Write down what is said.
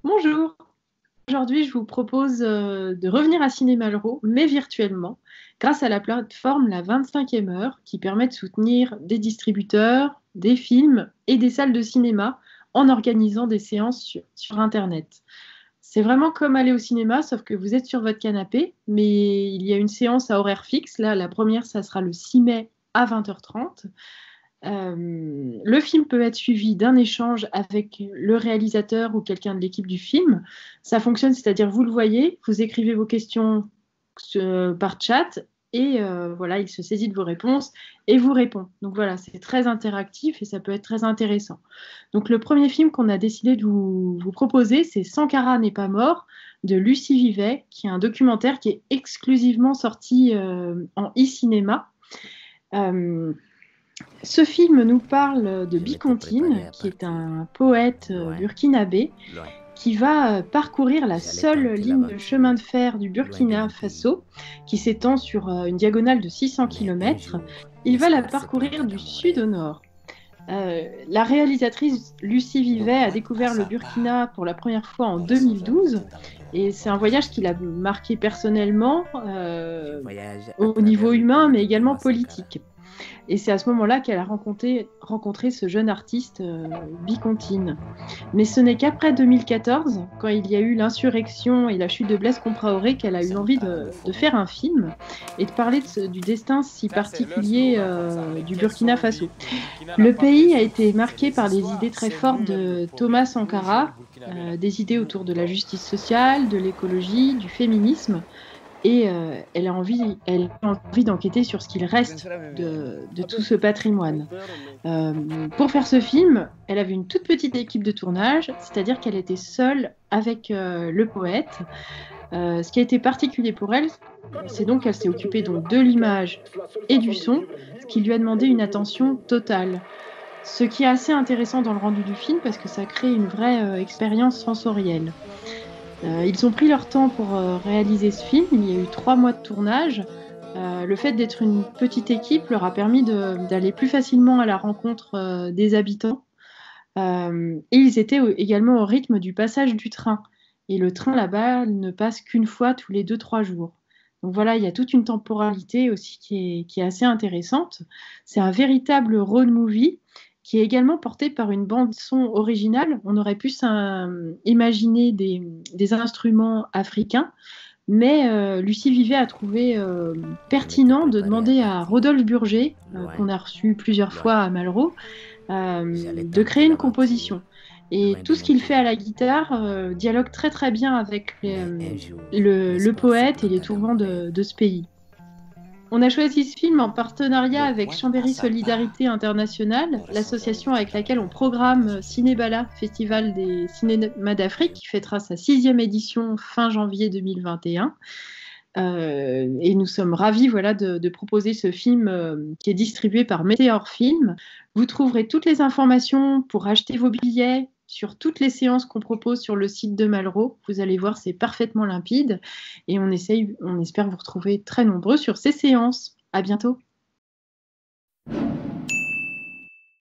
Bonjour, aujourd'hui je vous propose de revenir à Cinéma Malraux, mais virtuellement, grâce à la plateforme La 25e heure, qui permet de soutenir des distributeurs, des films et des salles de cinéma en organisant des séances sur Internet. C'est vraiment comme aller au cinéma, sauf que vous êtes sur votre canapé, mais il y a une séance à horaire fixe. Là, la première, ça sera le 6 mai à 20h30. Le film peut être suivi d'un échange avec le réalisateur ou quelqu'un de l'équipe du film. Ça fonctionne, c'est-à-dire vous le voyez, vous écrivez vos questions par chat et voilà, il se saisit de vos réponses et vous répond. Donc voilà, c'est très interactif et ça peut être très intéressant. Donc le premier film qu'on a décidé de vous proposer, c'est Sankara n'est pas mort de Lucie Vivet, qui est un documentaire qui est exclusivement sorti en e-cinéma. Euh, Ce film nous parle de Bikontine, qui est un poète burkinabé qui va parcourir la seule ligne de chemin de fer du Burkina Faso, qui s'étend sur une diagonale de 600 km. Il va la parcourir du sud au nord. La réalisatrice Lucie Vivet a découvert le Burkina pour la première fois en 2012 et c'est un voyage qui l'a marqué personnellement au niveau humain mais également politique. Et c'est à ce moment-là qu'elle a rencontré ce jeune artiste Bikontine. Mais ce n'est qu'après 2014, quand il y a eu l'insurrection et la chute de Blaise Compaoré, qu'elle a eu envie de faire un film et de parler du destin si particulier du Burkina Faso. Le pays a été marqué par des idées très fortes de Thomas Sankara, des idées autour de la justice sociale, de l'écologie, du féminisme. Et elle a envie d'enquêter sur ce qu'il reste de tout ce patrimoine. Pour faire ce film, elle avait une toute petite équipe de tournage, c'est-à-dire qu'elle était seule avec le poète. Ce qui a été particulier pour elle, c'est donc qu'elle s'est occupée donc de l'image et du son, ce qui lui a demandé une attention totale. Ce qui est assez intéressant dans le rendu du film parce que ça crée une vraie expérience sensorielle. Ils ont pris leur temps pour réaliser ce film. Il y a eu 3 mois de tournage. Le fait d'être une petite équipe leur a permis d'aller plus facilement à la rencontre des habitants. Et ils étaient également au rythme du passage du train. Et le train là-bas ne passe qu'une fois tous les 2-3 jours. Donc voilà, il y a toute une temporalité aussi qui est assez intéressante. C'est un véritable road movie qui est également porté par une bande son originale. On aurait pu imaginer des instruments africains, mais Lucie Vivet a trouvé pertinent de demander à Rodolphe Burger, qu'on a reçu plusieurs fois à Malraux, de créer une composition. Et tout ce qu'il fait à la guitare dialogue très très bien avec le poète et les tourments de ce pays. On a choisi ce film en partenariat avec Chambéry Solidarité Internationale, l'association avec laquelle on programme Cinébala, Festival des cinémas d'Afrique, qui fêtera sa 6e édition fin janvier 2021. Et nous sommes ravis voilà, de proposer ce film qui est distribué par Météor Film. Vous trouverez toutes les informations pour acheter vos billets sur toutes les séances qu'on propose sur le site de Malraux. Vous allez voir, c'est parfaitement limpide. Et on espère vous retrouver très nombreux sur ces séances. À bientôt.